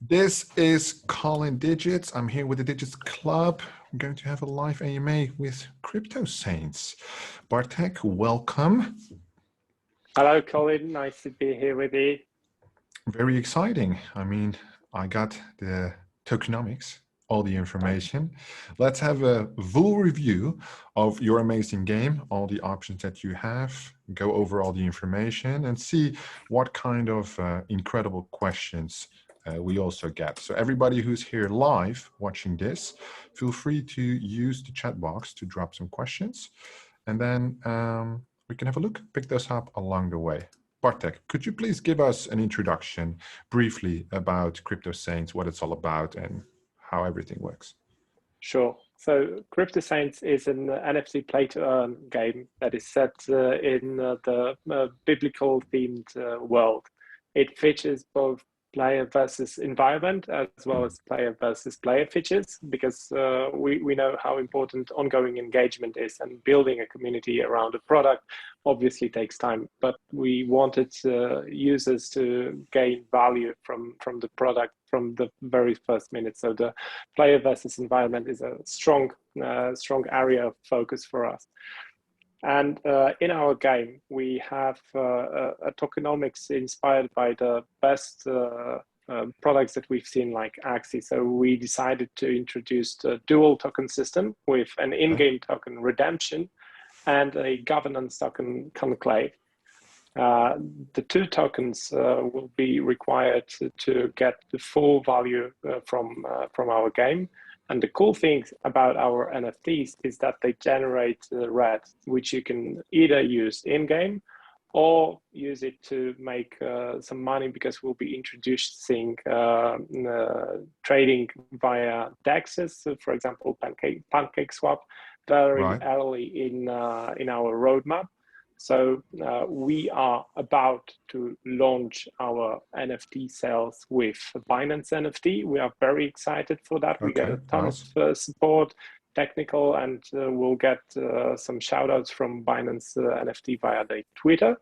This is Colin Digits. I'm here with the Digits Club. I'm going to have a live AMA with Cryptosaints. Bartek, welcome. Hello, Colin. Nice to be here with you. Very exciting. I mean, I got the tokenomics, all the information. Let's have a full review of your amazing game, all the options that you have, go over all the information and see what kind of incredible questions we also get. So everybody who's here live watching this, feel free to use the chat box to drop some questions, and then we can have a look, pick those up along the way. Bartek, could you please give us an introduction briefly about Cryptosaints, what it's all about and how everything works? Sure. So Cryptosaints is an NFT play-to-earn game that is set in the biblical themed world. It features both player versus environment as well as player versus player features, because we know how important ongoing engagement is, and building a community around a product obviously takes time, but we wanted users to gain value from the product from the very first minute. So the player versus environment is a strong area of focus for us. And in our game, we have a tokenomics inspired by the best products that we've seen, like Axie. So we decided to introduce the dual token system with an in-game token redemption and a governance token conclave. The two tokens will be required to get the full value from our game. And the cool thing about our NFTs is that they generate red, which you can either use in-game or use it to make some money, because we'll be introducing trading via DEXs, so for example, PancakeSwap, very early in our roadmap. So we are about to launch our NFT sales with Binance NFT. We are very excited for that. We get a ton of support, technical, and we'll get some shout outs from Binance NFT via their Twitter.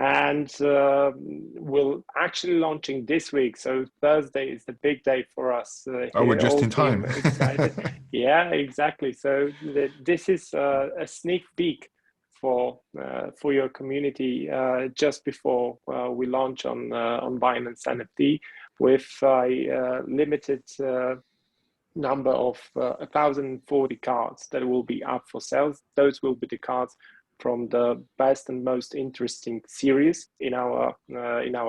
And we'll actually launching this week. So Thursday is the big day for us. Oh, we're just in time. Excited. Yeah, exactly. So this is a sneak peek for your community just before we launch on Binance NFT with a limited number of 1,040 cards that will be up for sales. Those will be the cards from the best and most interesting series in our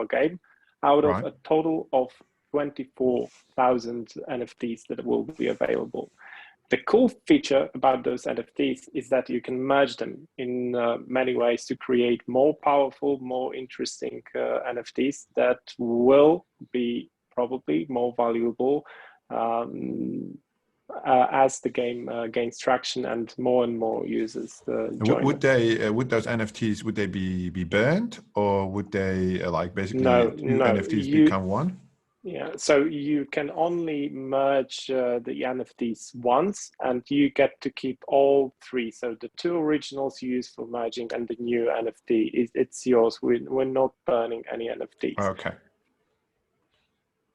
game, out of a total of 24,000 NFTs that will be available. The cool feature about those NFTs is that you can merge them in many ways to create more powerful, more interesting NFTs that will be probably more valuable as the game gains traction and more users join. Would those NFTs, would they be burned, or would they like basically two NFTs become one? Yeah, so you can only merge the NFTs once, and you get to keep all three. So the two originals you use for merging and the new NFT, it's yours. We're not burning any NFTs. Okay.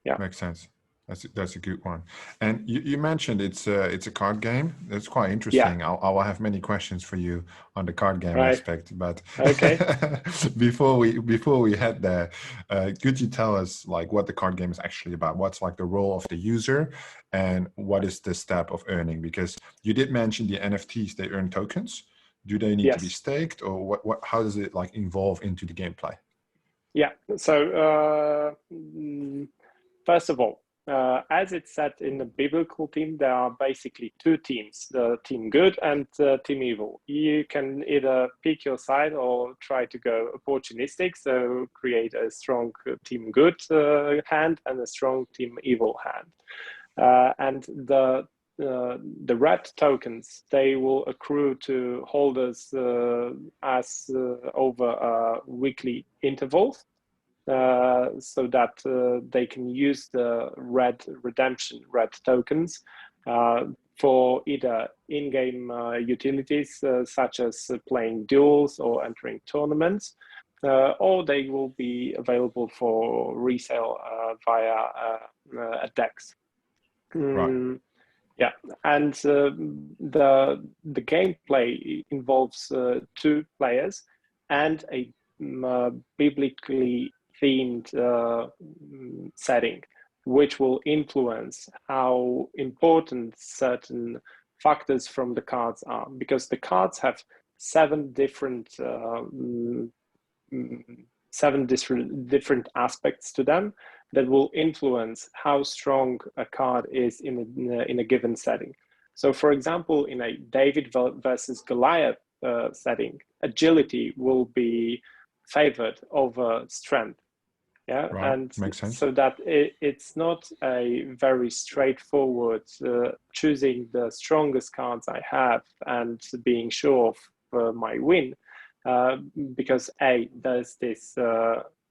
Yeah, makes sense. That's a good one. And you mentioned it's a card game. That's quite interesting. Yeah. I'll have many questions for you on the card game aspect. But before we head there, could you tell us like what the card game is actually about? What's like the role of the user, and what is the step of earning? Because you did mention the NFTs, they earn tokens. Do they need to be staked, or what? How does it like evolve into the gameplay? Yeah. So first of all, as it's set in the biblical team, there are basically two teams, the team good and team evil. You can either pick your side or try to go opportunistic, so create a strong team good hand and a strong team evil hand. And the red tokens, they will accrue to holders as over weekly intervals. So that they can use the red tokens for either in-game utilities such as playing duels or entering tournaments, or they will be available for resale via a DEX. Right. Yeah, and the gameplay involves two players and a biblically themed setting, which will influence how important certain factors from the cards are, because the cards have seven different aspects to them that will influence how strong a card is in a given setting. So, for example, in a David versus Goliath setting, agility will be favored over strength. Yeah, Right. and Makes sense. so that it's not a very straightforward choosing the strongest cards I have and being sure of my win, because there's this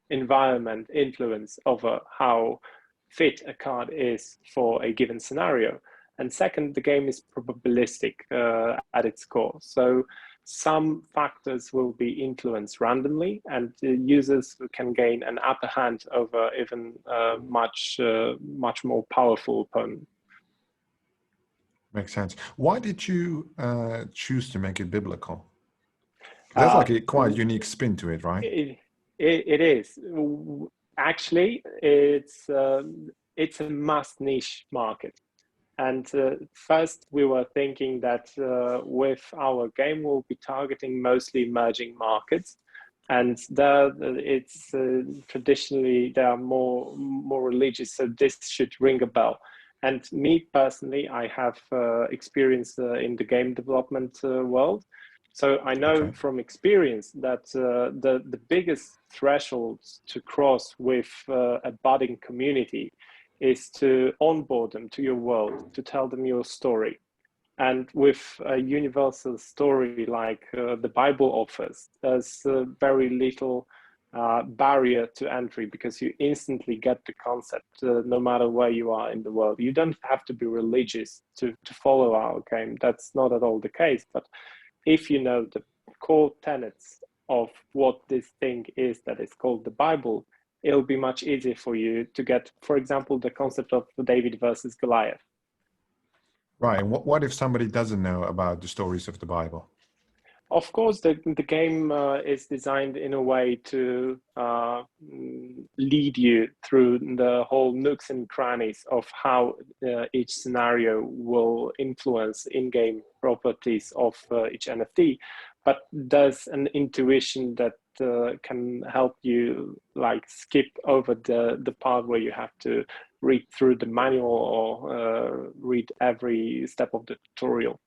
environment influence over how fit a card is for a given scenario, and second, the game is probabilistic at its core. So some factors will be influenced randomly, and users can gain an upper hand over even much more powerful opponent. Makes sense. Why did you choose to make it biblical? That's like a quite unique spin to it, right? It is. Actually, it's a mass niche market. And first, we were thinking that with our game, we'll be targeting mostly emerging markets, and there it's traditionally they are more religious, so this should ring a bell. And me personally, I have experience in the game development world, so I know from experience that the biggest thresholds to cross with a budding community is to onboard them to your world, to tell them your story. And with a universal story like the Bible offers, there's very little barrier to entry, because you instantly get the concept no matter where you are in the world. You don't have to be religious to follow our game. That's not at all the case. But if you know the core tenets of what this thing is that is called the Bible, it'll be much easier for you to get, for example, the concept of David versus Goliath. Right. And what if somebody doesn't know about the stories of the Bible? Of course, the game is designed in a way to lead you through the whole nooks and crannies of how each scenario will influence in-game properties of each NFT. But there's an intuition that can help you like skip over the part where you have to read through the manual or read every step of the tutorial.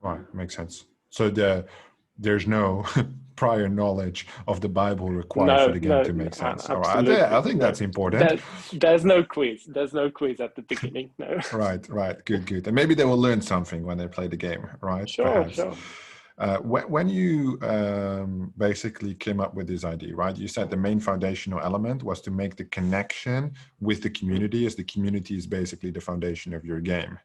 Right, makes sense. So there's no prior knowledge of the Bible required for No, the game no, to make sense. All right, absolutely. I think No. that's important. There's no quiz. There's no quiz at the beginning. No. Right. Good. And maybe they will learn something when they play the game, right? Sure, Perhaps. sure. When you basically came up with this idea, right? You said the main foundational element was to make the connection with the community, as the community is basically the foundation of your game.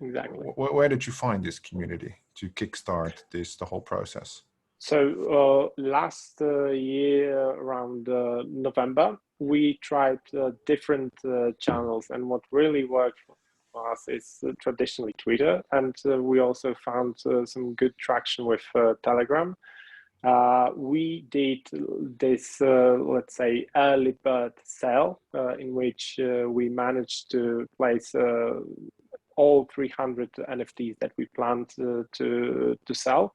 Exactly. Where did you find this community to kickstart the whole process? So last year around November, we tried different channels, and what really worked for us is traditionally Twitter, and we also found some good traction with Telegram. We did this, let's say, early bird sale, in which we managed to place all 300 NFTs that we planned to sell.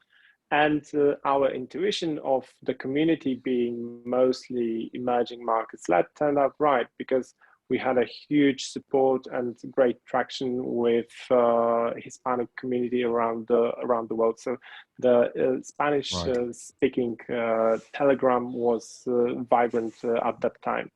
And our intuition of the community being mostly emerging markets led turned out right, because we had a huge support and great traction with Hispanic community around the world. So the Spanish speaking Telegram was vibrant at that time.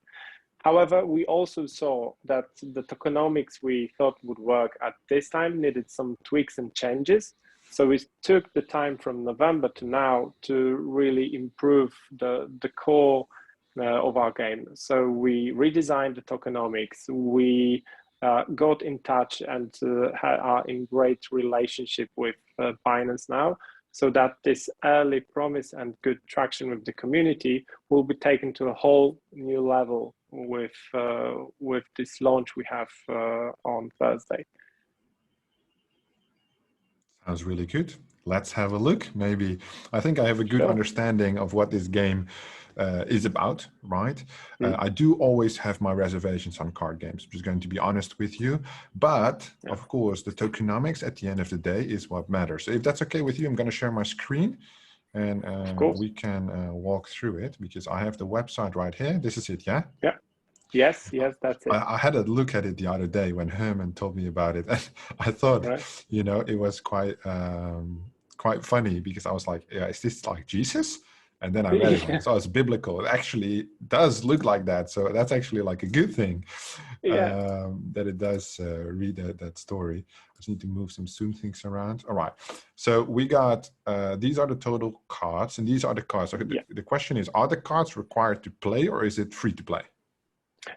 However, we also saw that the tokenomics we thought would work at this time needed some tweaks and changes. So we took the time from November to now to really improve the core of our game. So we redesigned the tokenomics. We got in touch and are in great relationship with Binance now so that this early promise and good traction with the community will be taken to a whole new level with this launch we have on Thursday. Sounds really good. Let's have a look. Maybe I think I have a good understanding of what this game is about, right? I do always have my reservations on card games, I'm just going to be honest with you. But of course, the tokenomics at the end of the day is what matters. So if that's okay with you, I'm going to share my screen and we can walk through it, because I have the website right here. This is it, yeah? Yeah. Yes, that's it. I had a look at it the other day when Herman told me about it, and I thought, you know, it was quite funny, because I was like, yeah, is this like Jesus? And then I read it, and so it's biblical. It actually does look like that, so that's actually like a good thing, that it does read that story. I just need to move some zoom things around. All right, so we got these are the total cards, and these are the cards. Okay, the question is, are the cards required to play, or is it free to play?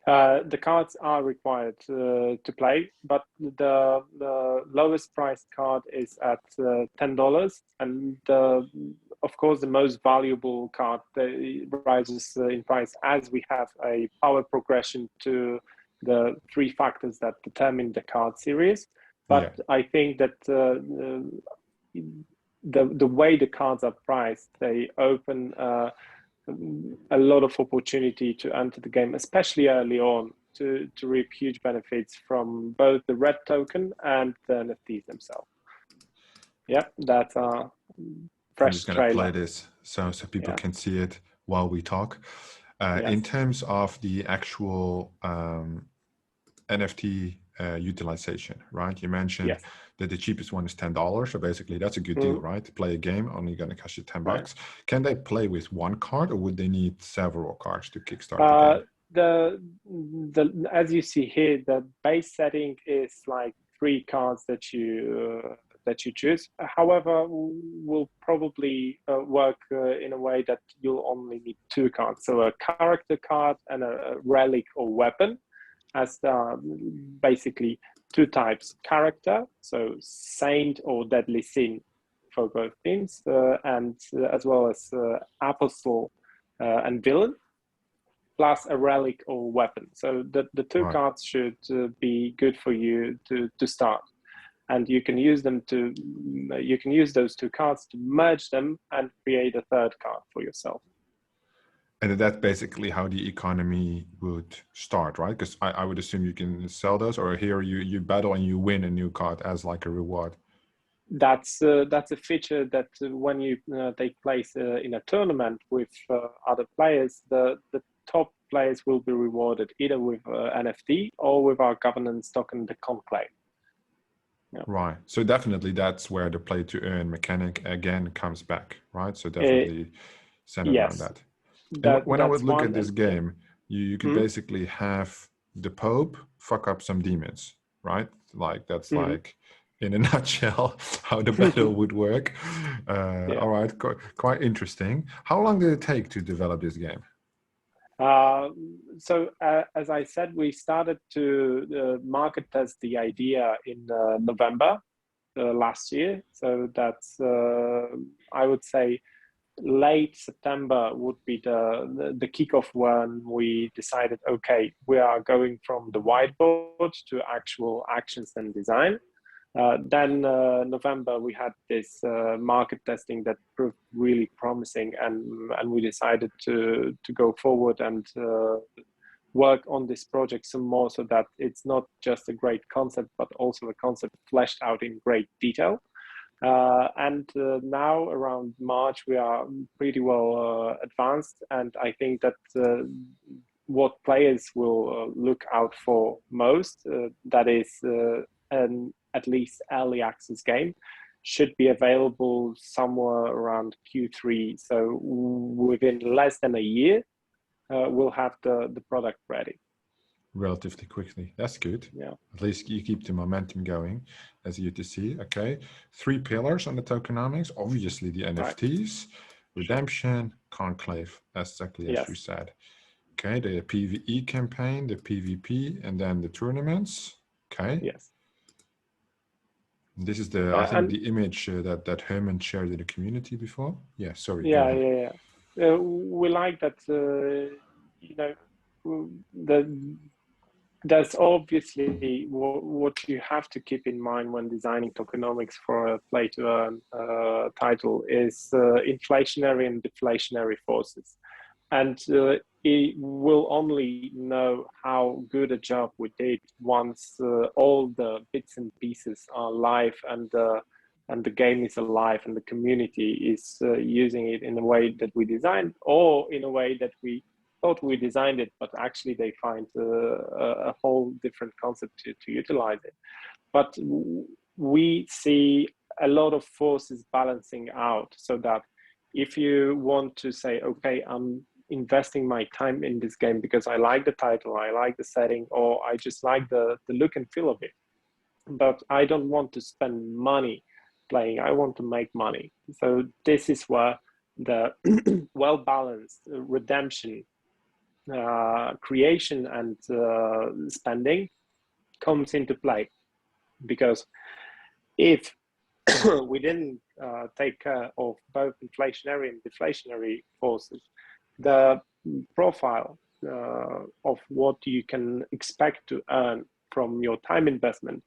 The cards are required to play, but the lowest priced card is at $10, and of course the most valuable card rises in price as we have a power progression to the 3 factors that determine the card series. But I think that the way the cards are priced, they open a lot of opportunity to enter the game, especially early on, to reap huge benefits from both the red token and the NFTs themselves. Yeah, that's a fresh I'm just going to play this so people can see it while we talk. In terms of the actual NFT utilization, right? You mentioned that the cheapest one is $10, so basically that's a good deal, right? To play a game, only going to cost you $10. Can they play with one card, or would they need several cards to kickstart the game? As you see here, the base setting is like 3 cards that you choose. However, will probably work in a way that you'll only need 2 cards, so a character card and a relic or weapon, as basically 2 types: character, so saint or deadly sin for both teams, and as well as apostle and villain, plus a relic or weapon. So the 2 cards should be good for you to start, and you can use those 2 cards to merge them and create a 3rd card for yourself. And that's basically how the economy would start, right? Because I would assume you can sell those, or here you battle and you win a new card as like a reward. That's a feature that when you take place in a tournament with other players, the top players will be rewarded either with NFT or with our governance token, the Conclave. Right. So definitely that's where the play to earn mechanic again comes back, right? So definitely center around that. And when I would look at this game, you could basically have the Pope fuck up some demons, right? Like that's like in a nutshell how the battle would work. All right, quite interesting. How long did it take to develop this game? So as I said, we started to market test the idea in November last year. So that's I would say late September would be the kickoff when we decided, okay, we are going from the whiteboard to actual actions and design. Then November we had this market testing that proved really promising, and we decided to go forward and work on this project some more, so that it's not just a great concept but also a concept fleshed out in great detail. And now around March we are pretty well advanced, and I think that what players will look out for most, that is an at least early access game, should be available somewhere around Q3. So within less than a year, we'll have the product ready. Relatively quickly. That's good. Yeah. At least you keep the momentum going, as you to see. Okay. 3 pillars on the tokenomics. Obviously the NFTs, redemption, conclave, exactly as you said. Okay, the PvE campaign, the PvP, and then the tournaments. Okay. Yes. This is the, I think, And the image that Herman shared in the community before. Yeah, sorry, go yeah, ahead. yeah, yeah. We like that. You know, the That's obviously what you have to keep in mind when designing tokenomics for a play to earn title is inflationary and deflationary forces. And it will only know how good a job we did once all the bits and pieces are live, and the game is alive and the community is using it in a way that we designed, or in a way that we thought we designed it, but actually they find a whole different concept to utilize it. But we see a lot of forces balancing out, so that if you want to say, okay, I'm investing my time in this game because I like the title, I like the setting, or I just like the look and feel of it, but I don't want to spend money playing, I want to make money. So this is where the well-balanced redemption, creation, and spending comes into play. Because if we didn't take care of both inflationary and deflationary forces, the profile of what you can expect to earn from your time investment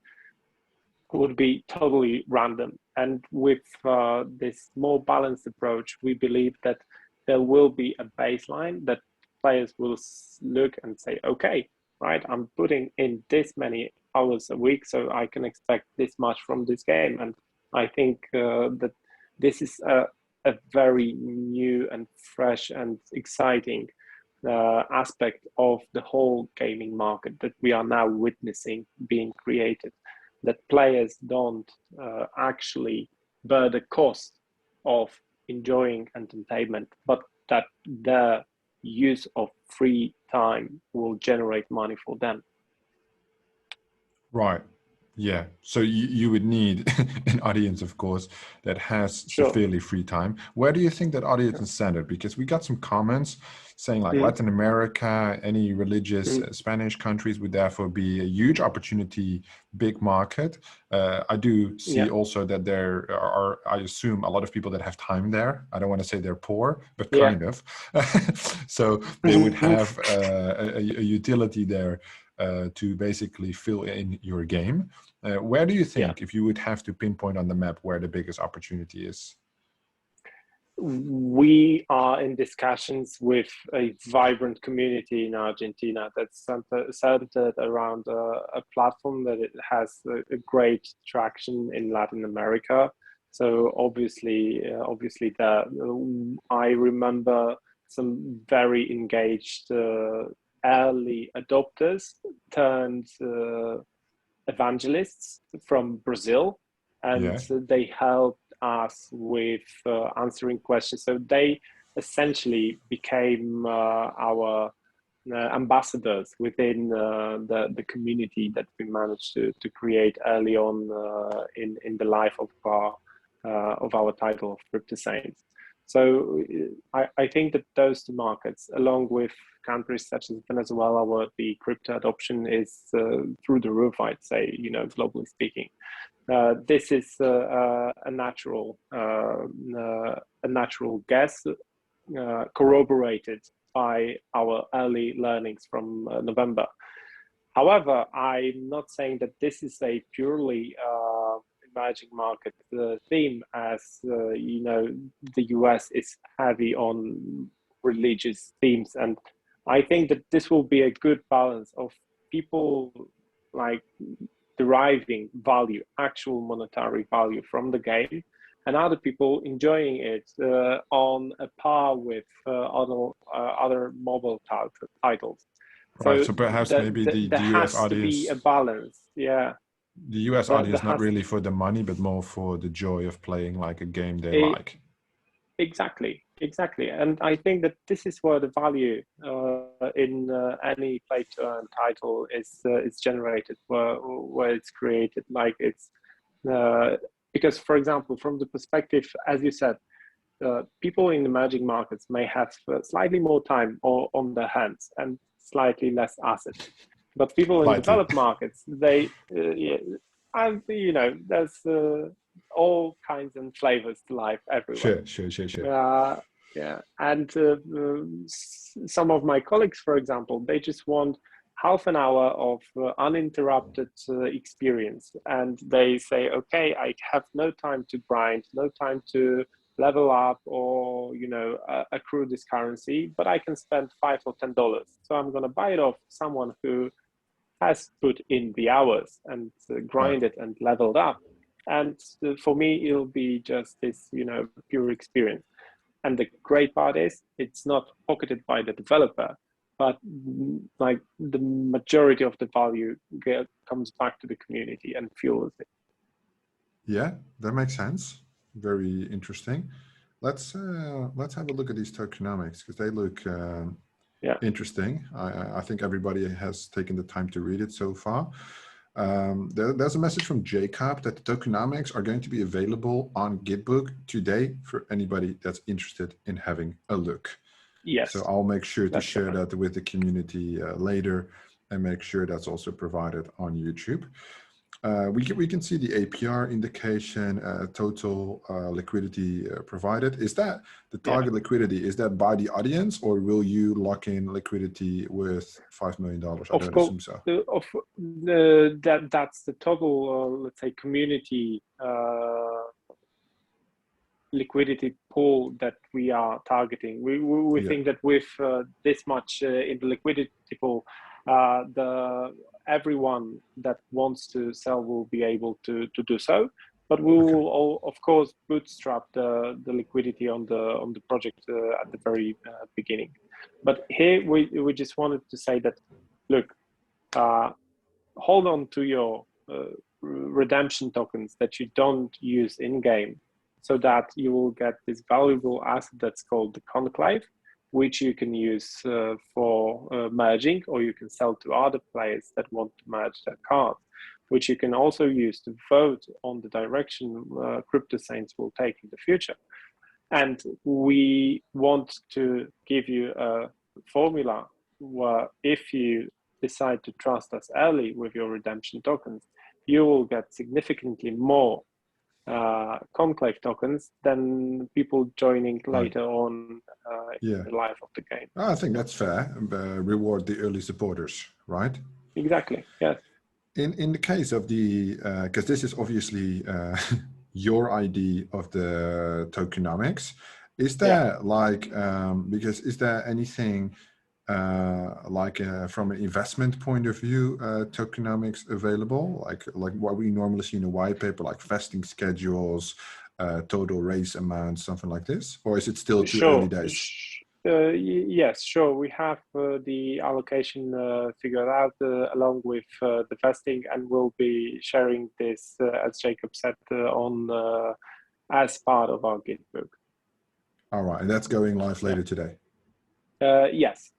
would be totally random. And with this more balanced approach, we believe that there will be a baseline that players will look and say, okay, right, I'm putting in this many hours a week, so I can expect this much from this game. And I think that this is a very new and fresh and exciting aspect of the whole gaming market that we are now witnessing being created, that players don't actually bear the cost of enjoying entertainment, but that their use of free time will generate money for them. Right. Yeah. So you would need an audience, of course, that has Sure. severely free time. Where do you think that audience is centered? Because we got some comments saying like Mm, Latin America, any religious mm, Spanish countries would therefore be a huge opportunity, big market. I do see yeah. also that there are, I assume, a lot of people that have time there. I don't want to say they're poor, but Yeah. kind of. So they would have a utility there to basically fill in your game. Where do you Yeah. think, if you would have to pinpoint on the map, where the biggest opportunity is? We are in discussions with a vibrant community in Argentina that's centered around a platform that it has a great traction in Latin America. So obviously, I remember some very engaged early adopters turned evangelists from Brazil, and Yeah. they helped us with answering questions. So they essentially became our ambassadors within the community that we managed to create early on in the life of our title of Cryptosaints. So I think that those two markets, along with countries such as Venezuela, where the crypto adoption is through the roof, I'd say, globally speaking, this is a natural guess, corroborated by our early learnings from November. However, I'm not saying that this is a purely emerging market theme, as the US is heavy on religious themes, and I think that this will be a good balance of people like deriving value, actual monetary value from the game, and other people enjoying it on a par with other mobile titles. Right. So So perhaps maybe there the US has to be audience, a balance. Yeah, the US there audience, not has really for the money, but more for the joy of playing like a game they a, like. exactly, and I think that this is where the value in any play to earn title is generated, where it's created. Like it's because, for example, from the perspective, as you said, people in emerging markets may have slightly more time on their hands and slightly less assets. But people in Slightly. developed markets, they yeah, And there's all kinds and flavors to life everywhere. Sure. Yeah, and some of my colleagues, for example, they just want half an hour of uninterrupted experience, and they say, okay, I have no time to grind, no time to level up or accrue this currency, but I can spend $5 or $10, so I'm going to buy it off someone who has put in the hours and Right. grinded and leveled up. And for me, it'll be just this, pure experience. And the great part is it's not pocketed by the developer, but like the majority of the value comes back to the community and fuels it. Yeah, that makes sense. Very interesting. Let's have a look at these tokenomics because they look Yeah. interesting. I think everybody has taken the time to read it so far. There's a message from Jacob that the tokenomics are going to be available on Gitbook today for anybody that's interested in having a look. Yes. So I'll make sure to share definitely. that with the community later and make sure that's also provided on YouTube. We can see the APR indication, total liquidity provided. Is that the target liquidity? Is that by the audience, or will you lock in liquidity with $5 million? I don't assume so. That's the total, let's say, community liquidity pool that we are targeting. We think that with this much in the liquidity pool, everyone that wants to sell will be able to do so. But we will all, of course, bootstrap the liquidity on the project at the very beginning. But here we just wanted to say that, look, hold on to your redemption tokens that you don't use in game, so that you will get this valuable asset that's called the conclave, which you can use for merging, or you can sell to other players that want to merge their cards, which you can also use to vote on the direction Cryptosaints will take in the future. And we want to give you a formula where if you decide to trust us early with your redemption tokens, you will get significantly more conclave tokens than people joining later on in the life of the game. I think that's fair. Reward the early supporters, right? Exactly, yes. In the case of the, because this is obviously your idea of the tokenomics, is there because is there anything from an investment point of view, tokenomics available, like what we normally see in a white paper, like vesting schedules, total raise amounts, something like this, or is it still too early days? Yes, sure. We have the allocation figured out along with the vesting, and we'll be sharing this, as Jacob said, on as part of our Gitbook. All right, and that's going live later today. Yes.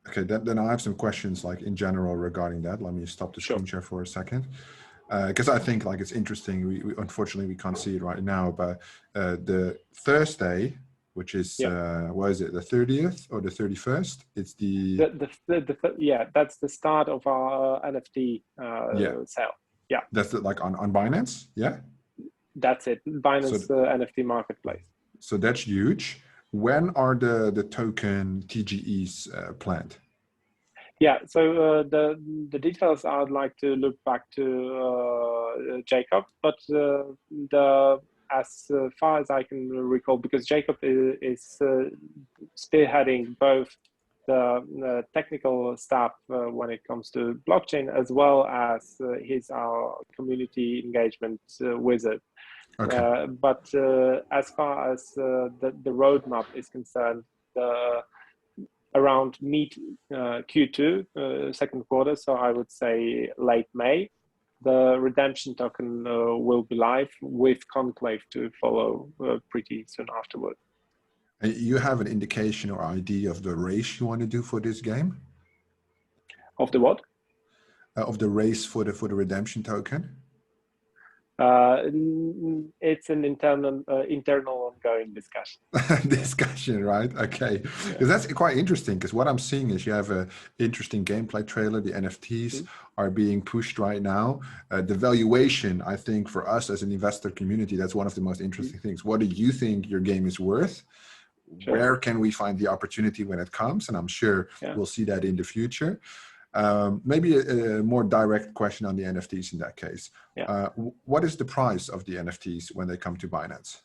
Okay, then I have some questions like in general regarding that. Let me stop the screen share for a second. Because I think like it's interesting. We unfortunately we can't see it right now, but the Thursday, which is what is it, the 30th or the 31st? It's that's the start of our NFT sale. Yeah, that's like on Binance. Yeah, that's it. Binance NFT marketplace. So that's huge. When are the token TGEs planned? Yeah, so the details I'd like to look back to Jacob, but as far as I can recall, because Jacob is spearheading both the technical staff when it comes to blockchain, as well as he's our community engagement wizard. Okay. But as far as the roadmap is concerned, around mid Q2, second quarter, so I would say late May, the redemption token will be live with conclave to follow pretty soon afterward. And you have an indication or idea of the race you want to do for this game? Of the what? Of the race for the redemption token? It's an internal ongoing discussion. Discussion, right? Okay, because that's quite interesting. Because what I'm seeing is you have a interesting gameplay trailer. The NFTs are being pushed right now. The valuation, I think, for us as an investor community, that's one of the most interesting things. What do you think your game is worth? Sure. Where can we find the opportunity when it comes? And I'm sure we'll see that in the future. Maybe a more direct question on the NFTs in that case. What is the price of the NFTs when they come to Binance?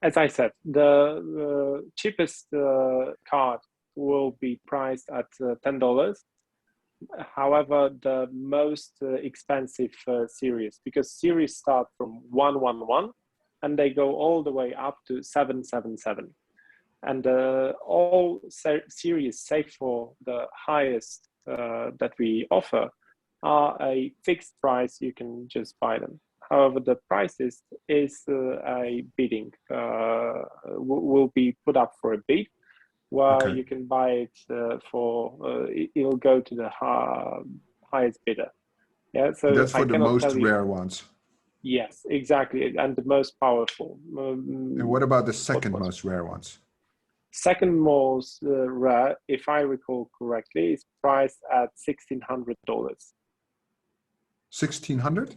As I said, the cheapest card will be priced at $10. However, the most expensive series, because series start from 111 and they go all the way up to 777. And all series, save for the highest that we offer, are a fixed price. You can just buy them. However, the prices is a bidding, will be put up for a bid, where you can buy it it'll go to the highest bidder. Yeah, so that's for the most rare ones. Yes, exactly, and the most powerful. And what about the second most rare ones? Second most rare, if I recall correctly, is priced at $1,600. 1,600?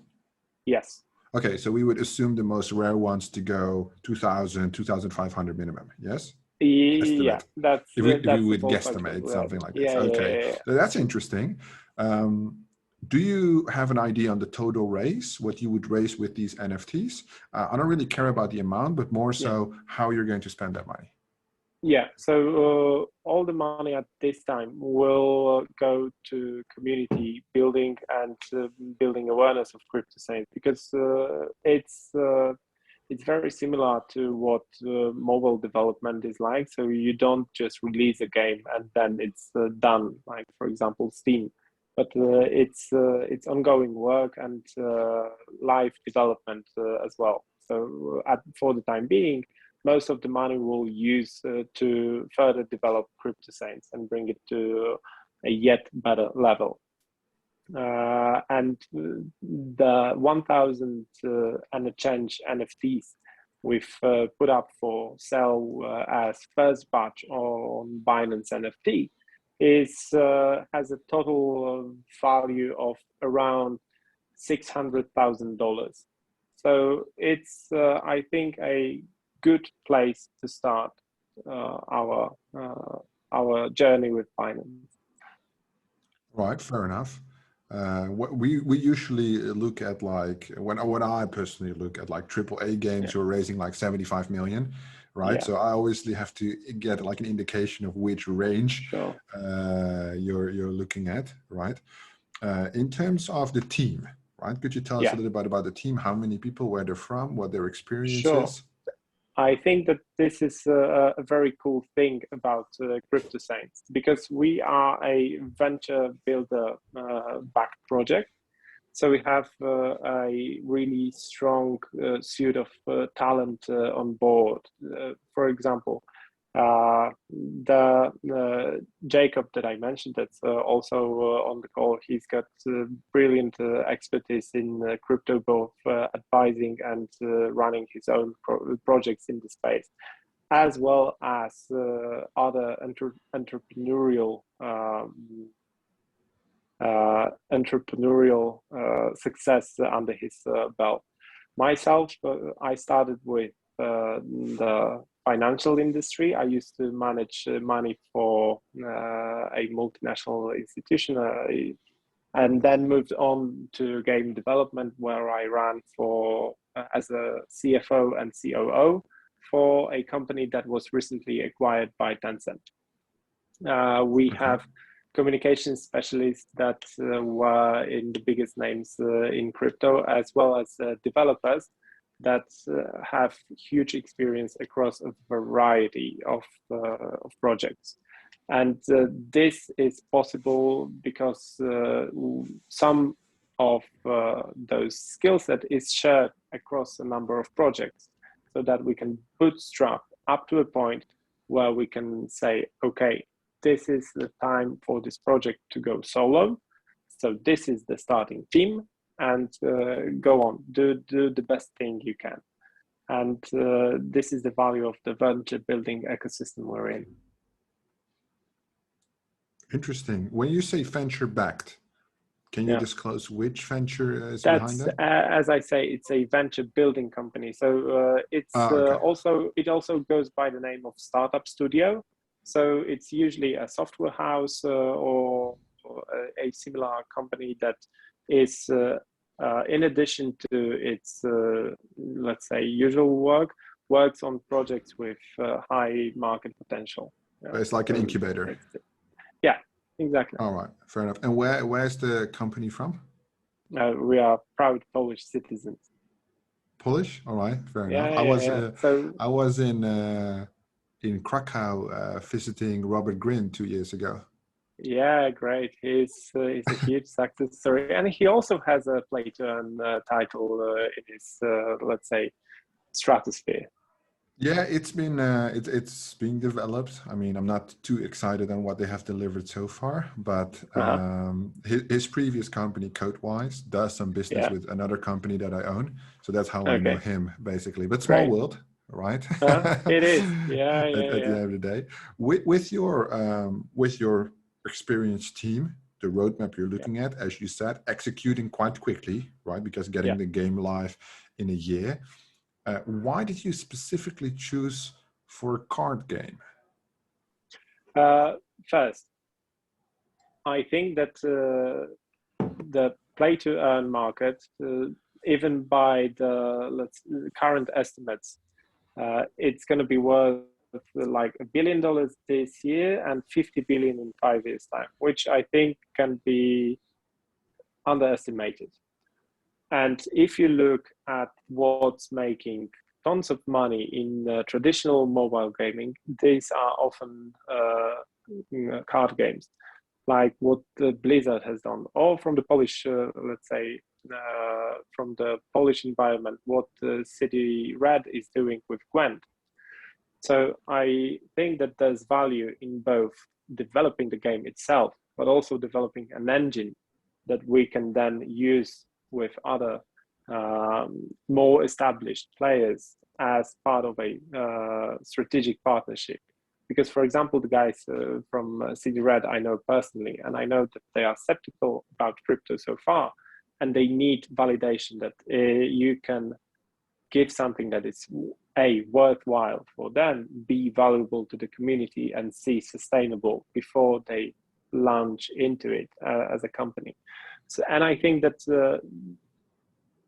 Yes. Okay, so we would assume the most rare ones to go 2,000, 2,500 minimum, yes? Yeah, that's if we would guesstimate something like this. Okay, so that's interesting. Do you have an idea on the total raise, what you would raise with these NFTs? I don't really care about the amount, but more so how you're going to spend that money. Yeah, so all the money at this time will go to community building and building awareness of Cryptosaints, because it's very similar to what mobile development is like. So you don't just release a game and then it's done, like for example Steam, but it's ongoing work and live development as well. So for the time being, most of the money we'll use to further develop Cryptosaints and bring it to a yet better level. And the 1,000 and a change NFTs we've put up for sale as first batch on Binance NFT has a total value of around $600,000. So it's I think a good place to start our journey with Binance. Right, fair enough. We usually look at, like, when I personally look at like AAA games who are raising like 75 million, right? So I obviously have to get like an indication of which range you're looking at, right? In terms of the team, right? Could you tell us a little bit about the team? How many people, where they're from, what their experience is? I think that this is a very cool thing about Cryptosaints, because we are a venture builder backed project. So we have a really strong suite of talent on board. For example, Jacob that I mentioned, that's also on the call, he's got brilliant expertise in crypto, both advising and running his own projects in the space, as well as other entrepreneurial success under his belt. Myself, I started with the financial industry. I used to manage money for a multinational institution, and then moved on to game development, where I ran for as a CFO and COO for a company that was recently acquired by Tencent. We have communication specialists that were in the biggest names in crypto, as well as developers that have huge experience across a variety of projects. And this is possible because some of those skill set is shared across a number of projects, so that we can bootstrap up to a point where we can say, okay, this is the time for this project to go solo. So this is the starting team. and go on, do the best thing you can. And this is the value of the venture building ecosystem we're in. Interesting. When you say venture backed, can you disclose which venture is behind that? As I say, it's a venture building company. So it's it also goes by the name of startup studio. So it's usually a software house or a similar company that is, in addition to its, let's say, usual work, works on projects with high market potential. It's like an incubator. Yeah, exactly. All right, fair enough. And where's the company from? We are proud Polish citizens. Polish? All right, fair enough. I was in Krakow visiting Robert Greene 2 years ago. Yeah, great. He's a huge success story, and he also has a play to earn title in his, let's say, stratosphere. Yeah, it's being developed. I mean, I'm not too excited on what they have delivered so far, but his previous company, Codewise, does some business with another company that I own. So that's how I know him, basically. But small world, right? It is. Yeah, at the end of the day, with your experienced team, the roadmap you're looking at, as you said, executing quite quickly, right? Because getting the game live in a year. Why did you specifically choose for a card game? First, I think that the play-to-earn market, even by the current estimates, it's going to be worth like $1 billion this year and 50 billion in 5 years' time, which I think can be underestimated. And if you look at what's making tons of money in traditional mobile gaming, these are often card games, like what Blizzard has done, or from the Polish, let's say, from the Polish environment, what City Red is doing with Gwent. So I think that there's value in both developing the game itself, but also developing an engine that we can then use with other more established players as part of a strategic partnership. Because, for example, the guys from City Red I know personally, and I know that they are skeptical about crypto so far, and they need validation that you can give something that is worthwhile for them, be valuable to the community, and see sustainable before they launch into it as a company. So, and I think that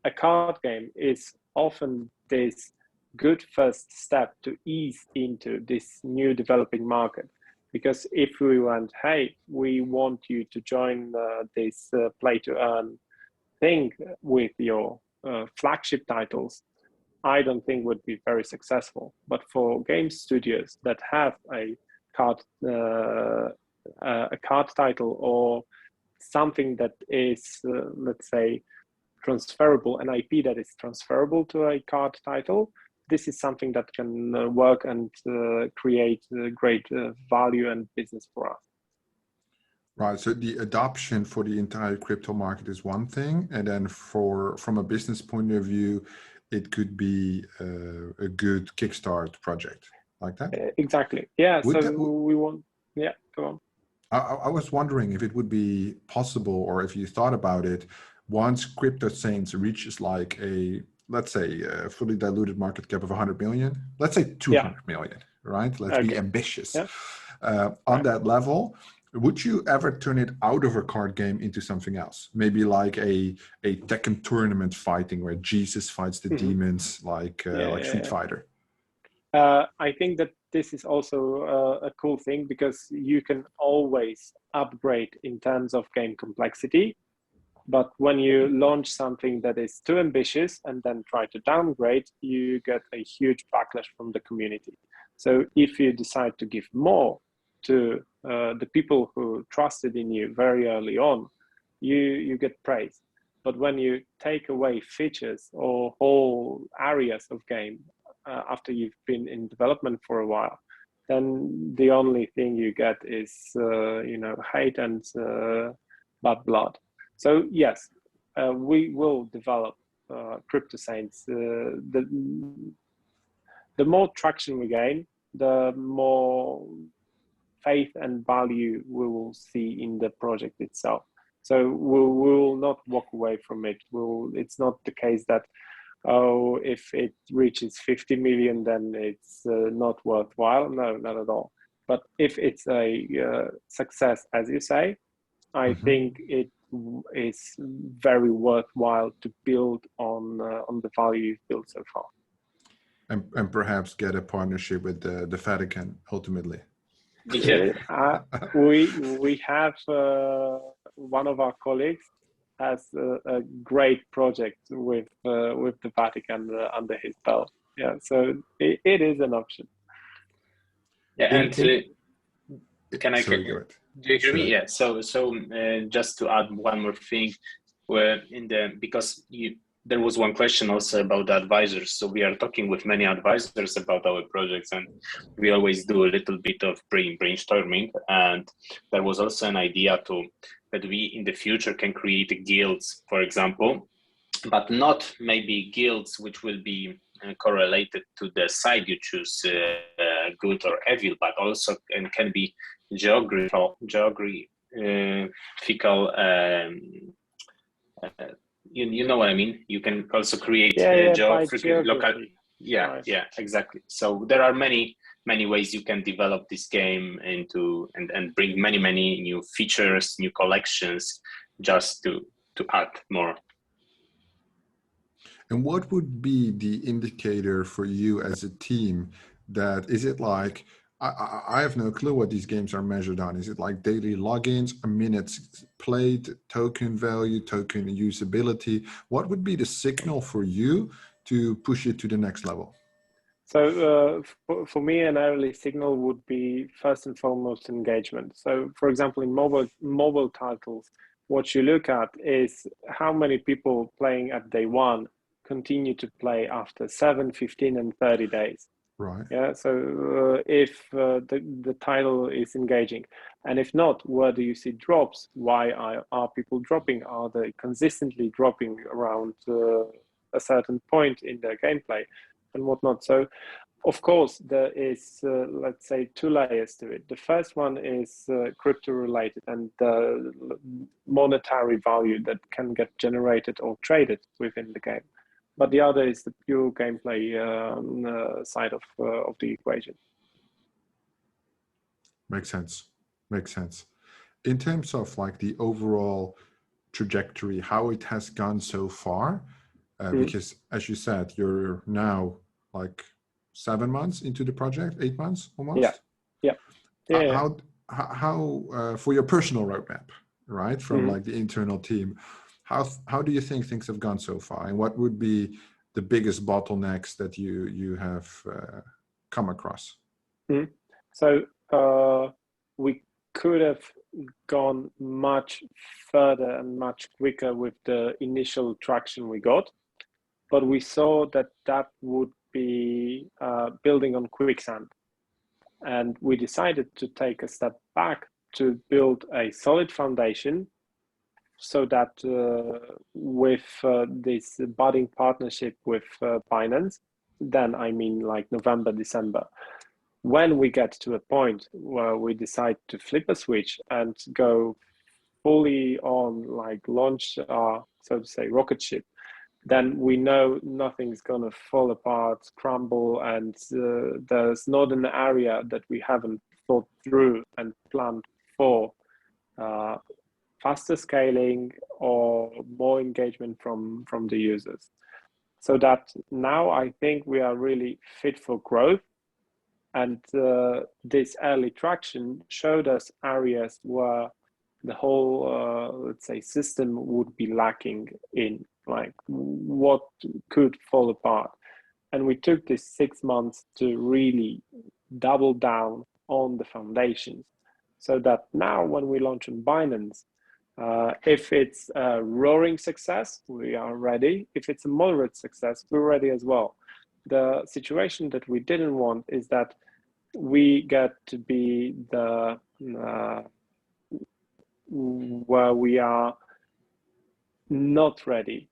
a card game is often this good first step to ease into this new developing market. Because if we went, hey, we want you to join this play to earn thing with your flagship titles, I don't think would be very successful. But for game studios that have a card title or something that is, let's say, transferable, an IP that is transferable to a card title, this is something that can work and create great value and business for us. Right. So the adoption for the entire crypto market is one thing, and then from a business point of view, it could be a good kickstart project like that. Exactly. Yeah. We want. Yeah. Go on. I was wondering if it would be possible, or if you thought about it, once Cryptosaints reaches like let's say a fully diluted market cap of 100 million, let's say 200 million, right? Let's be ambitious. On that level, would you ever turn it out of a card game into something else? Maybe like a Tekken tournament fighting where Jesus fights the demons, like Street Fighter. I think that this is also a cool thing, because you can always upgrade in terms of game complexity. But when you launch something that is too ambitious and then try to downgrade, you get a huge backlash from the community. So if you decide to give more to the people who trusted in you very early on, you get praise. But when you take away features or whole areas of game after you've been in development for a while, then the only thing you get is hate and bad blood. So yes, we will develop Cryptosaints. The more traction we gain, the more faith and value we will see in the project itself. So we will not walk away from it. It's not the case that, oh, if it reaches 50 million, then it's not worthwhile. No, not at all. But if it's a success, as you say, I think it is very worthwhile to build on the value you've built so far. And perhaps get a partnership with the Vatican ultimately. Yeah. We have one of our colleagues has a great project with the Vatican under his belt. Yeah, so it is an option. Yeah, and can I? Sorry, do you hear me? Yeah. So just to add one more thing, because there was one question also about the advisors. So we are talking with many advisors about our projects, and we always do a little bit of brainstorming. And there was also an idea that we in the future can create guilds, for example, but not maybe guilds which will be correlated to the side you choose, good or evil, but also can be geographical. You know what I mean? You can also create local. Yeah, right. Yeah, exactly. So there are many ways you can develop this game into and bring many new features, new collections, just to add more. And what would be the indicator for you as a team? That is it like, I have no clue what these games are measured on. Is it like daily logins, minutes played, token value, token usability? What would be the signal for you to push it to the next level? So for me, an early signal would be first and foremost engagement. So for example, in mobile titles, what you look at is how many people playing at day one continue to play after 7, 15, and 30 days. Right. Yeah. So if the title is engaging, and if not, where do you see drops? Why are people dropping? Are they consistently dropping around a certain point in their gameplay and whatnot? So, of course, there is let's say 2 layers to it. The first one is crypto related and the monetary value that can get generated or traded within the game. But the other is the pure gameplay side of the equation. Makes sense. Makes sense. In terms of like the overall trajectory, how it has gone so far, because as you said, you're now like 7 months into the project, 8 months almost. Yeah. How for your personal roadmap, right? From like the internal team. How do you think things have gone so far, and what would be the biggest bottlenecks that you have come across? So we could have gone much further and much quicker with the initial traction we got, but we saw that would be building on quicksand, and we decided to take a step back to build a solid foundation, so that with this budding partnership with Binance, then I mean like November, December, when we get to a point where we decide to flip a switch and go fully on, like launch our, so to say, rocket ship, then we know nothing's gonna fall apart, crumble, and there's not an area that we haven't thought through and planned for faster scaling or more engagement from the users. So that now I think we are really fit for growth, and this early traction showed us areas where the whole let's say system would be lacking in, like what could fall apart. And we took this 6 months to really double down on the foundations, so that now when we launch on Binance, if it's a roaring success, we are ready. If it's a moderate success, we're ready as well. The situation that we didn't want is that we get to be the where we are not ready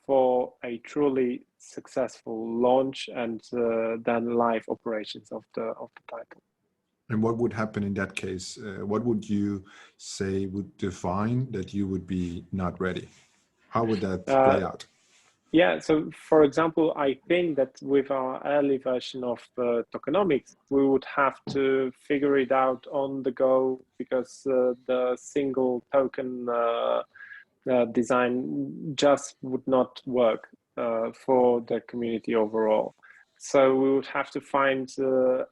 for a truly successful launch and then live operations of the title. And what would happen in that case? What would you say would define that you would be not ready? How would that play out? Yeah, so for example, I think that with our early version of Tokenomics, we would have to figure it out on the go, because the single token design just would not work for the community overall. So we would have to find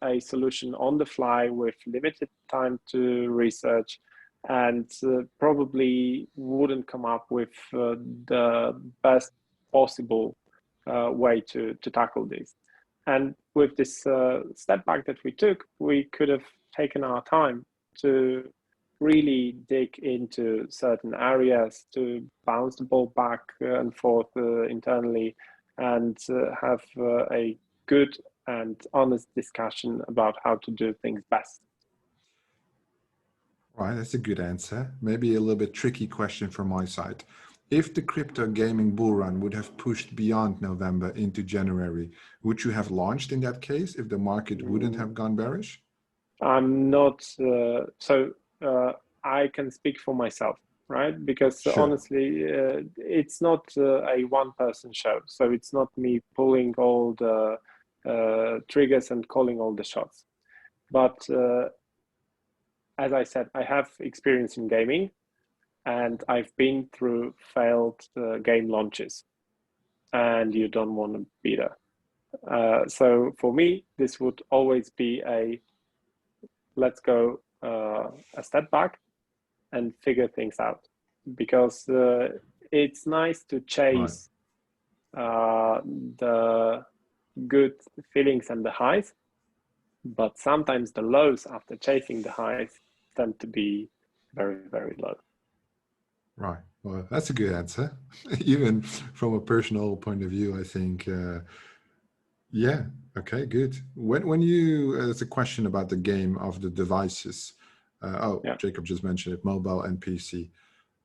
a solution on the fly with limited time to research, and probably wouldn't come up with the best possible way to tackle this. And with this step back that we took, we could have taken our time to really dig into certain areas, to bounce the ball back and forth internally, and have a good and honest discussion about how to do things best. Right, that's a good answer. Maybe a little bit tricky question from my side. If the crypto gaming bull run would have pushed beyond November into January, would you have launched in that case if the market wouldn't have gone bearish? I'm not, I can speak for myself, right? Because Sure. honestly, it's not a one-person show. So it's not me pulling all the triggers and calling all the shots. But as I said, I have experience in gaming, and I've been through failed game launches, and you don't want to be there. So for me, this would always be a let's go a step back and figure things out, because it's nice to chase the good feelings and the highs, but sometimes the lows after chasing the highs tend to be very, very low. Right. Well, that's a good answer. Even from a personal point of view, I think, yeah. Okay, good. When you, it's a question about the game of the devices. Yeah. Jacob just mentioned it, mobile and PC.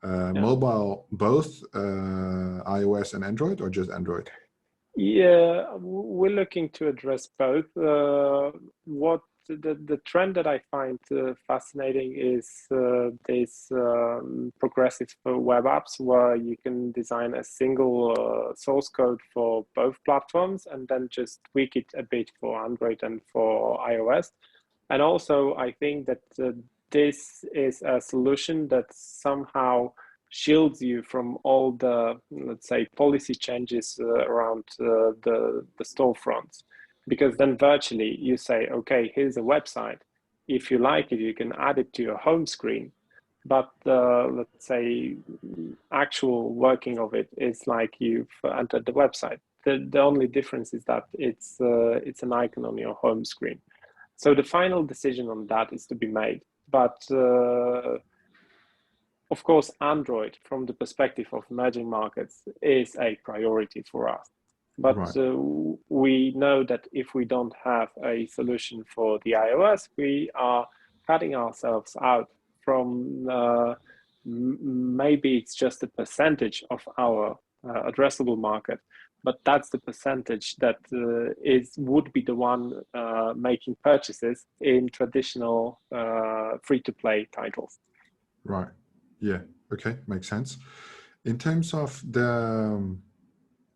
Yeah. Mobile, both iOS and Android, or just Android? Yeah, we're looking to address both. What the trend that I find fascinating is this progressive web apps, where you can design a single source code for both platforms and then just tweak it a bit for Android and for iOS. And also, I think that this is a solution that somehow shields you from all the, let's say, policy changes around the storefronts. Because then virtually you say, okay, here's a website. If you like it, you can add it to your home screen. But let's say actual working of it is like you've entered the website. The only difference is that it's an icon on your home screen. So the final decision on that is to be made. But of course, Android, from the perspective of emerging markets, is a priority for us. But we know that if we don't have a solution for the iOS, we are cutting ourselves out from maybe it's just a percentage of our addressable market, but that's the percentage that would be the one making purchases in traditional free-to-play titles. Right. Yeah. Okay. Makes sense. In terms of the,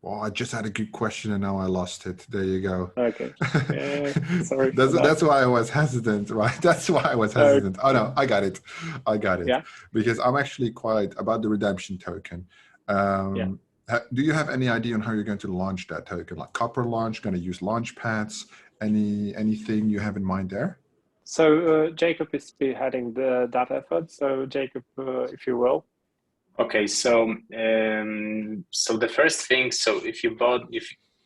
well, I just had a good question and now I lost it. There you go. Okay. Sorry. That's why I was hesitant, right? That's why I was hesitant. Oh no, I got it. I got it. Yeah. Because I'm actually quite about the redemption token. Yeah. Do you have any idea on how you're going to launch that token? Like copper launch, going to use launch pads? Anything you have in mind there? So Jacob is spearheading that effort. So Jacob, if you will. Okay, so so the first thing, so if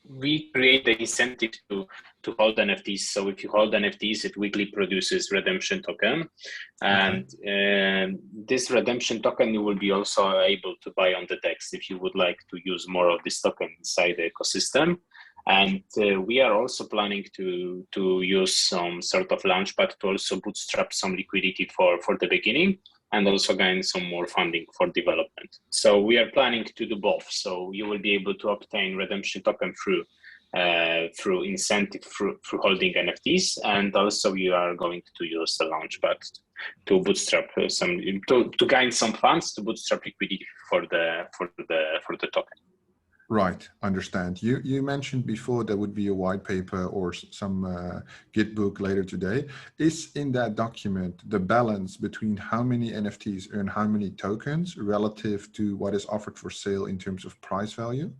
we create the incentive to hold NFTs. So if you hold NFTs, it weekly produces redemption token, and this redemption token you will be also able to buy on the DEX if you would like to use more of this token inside the ecosystem. And we are also planning to use some sort of launchpad to also bootstrap some liquidity for the beginning. and also gain some more funding for development. So we are planning to do both. So you will be able to obtain redemption token through incentive through holding NFTs, and also you are going to use the launchpad to bootstrap to gain some funds to bootstrap liquidity for the token. Right, understand. You mentioned before there would be a white paper or some Git book later today. Is in that document the balance between how many NFTs earn how many tokens relative to what is offered for sale in terms of price value?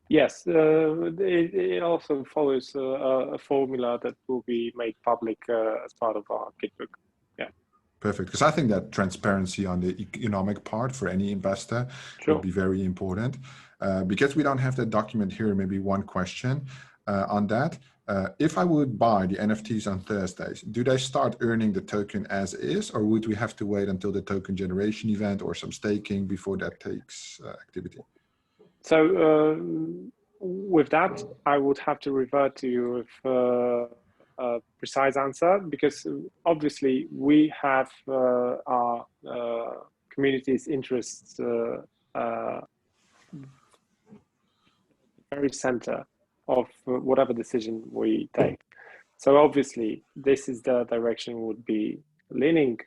Yes, it also follows a formula that will be made public as part of our Git book. Yeah. Perfect, because I think that transparency on the economic part for any investor would be very important. Because we don't have that document here, maybe one question on that. If I would buy the NFTs on Thursdays, do they start earning the token as is, or would we have to wait until the token generation event or some staking before that takes activity? So with that, I would have to revert to you with a precise answer, because obviously we have our community's interests very center of whatever decision we take. So obviously this is the direction we would be leaning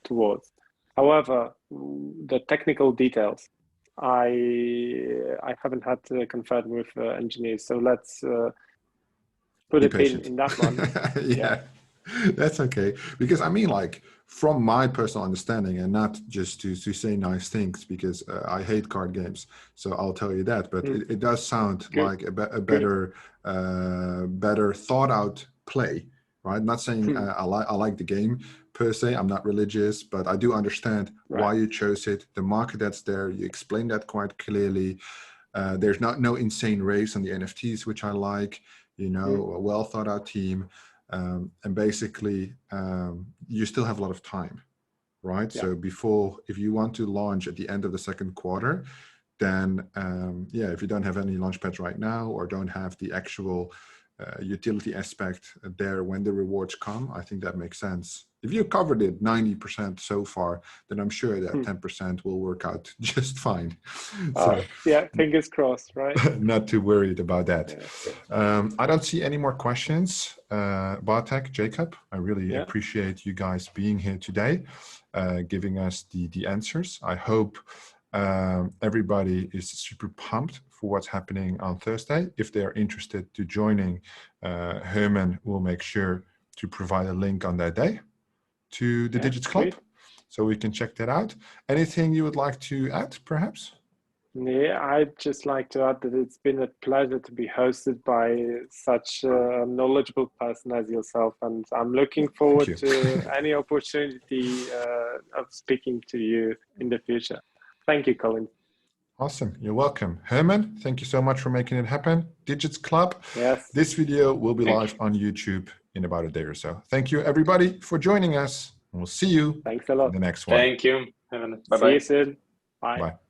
towards. However, the technical details I haven't had to confer with engineers, so let's put a pin in that one. Yeah, that's okay. Because I mean, like, from my personal understanding, and not just to say nice things, because I hate card games, so I'll tell you that, but it does sound like a better thought out play, right? Not saying I like the game per se, I'm not religious, but I do understand why you chose it, the market that's there, you explained that quite clearly. There's no insane race on the NFTs, which I like, you know, a well thought out team. And basically, you still have a lot of time, right? Yeah. So if you want to launch at the end of the second quarter, then if you don't have any launch pads right now, or don't have the actual utility aspect there when the rewards come, I think that makes sense. If you covered it 90% so far, then I'm sure that 10% will work out just fine. So, yeah, fingers crossed, right? Not too worried about that. Yeah. I don't see any more questions. Bartek, Jacob, I really appreciate you guys being here today, giving us the answers. I hope everybody is super pumped for what's happening on Thursday. If they're interested to joining, Herman will make sure to provide a link on that day to the Digits Club, so we can check that out. Anything you would like to add, perhaps? Yeah, I'd just like to add that it's been a pleasure to be hosted by such a knowledgeable person as yourself, and I'm looking forward to any opportunity of speaking to you in the future. Thank you, Colin. Awesome. You're welcome. Herman, thank you so much for making it happen. Digits Club. Yes. This video will be live on YouTube in about a day or so. Thank you, everybody, for joining us. And we'll see you in the next one. Thank you. Bye-bye. See you soon. Bye. Bye.